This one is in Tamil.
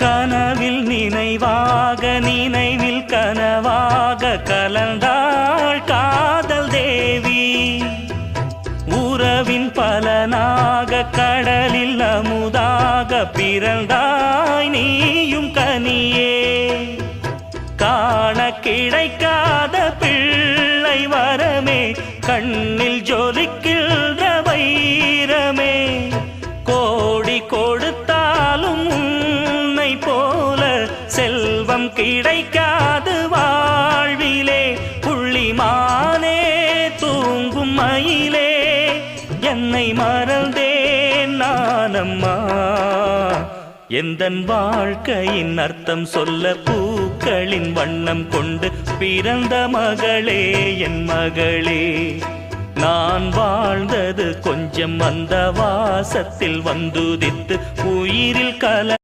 கனவில் நினைவாக நினைவில் கனவாக கலந்தாள் காதல் தேவி. உறவின் பலனாக கடலில் அமுதாக பிறந்தாய் நீயும் கனியே. காண கிடைக்காத பிள்ளை வரமே கண்ணில் ஜொலிக்கின்ற வைரமே. கோடி கொடுத்தாலும் உன்னை போல செல்வம் கிடைக்காது வாழ்விலே. புள்ளிமானே தூங்கும் மயிலே என்னை மறந்தேன் நானம்மா. எந்தன் வாழ்க்கையின் அர்த்தம் சொல்ல பூக்களின் வண்ணம் கொண்டு பிறந்த மகளே என் மகளே. நான் வாழ்ந்தது கொஞ்சம் அந்த வாசத்தில் வந்துதித்து உயிரில் கல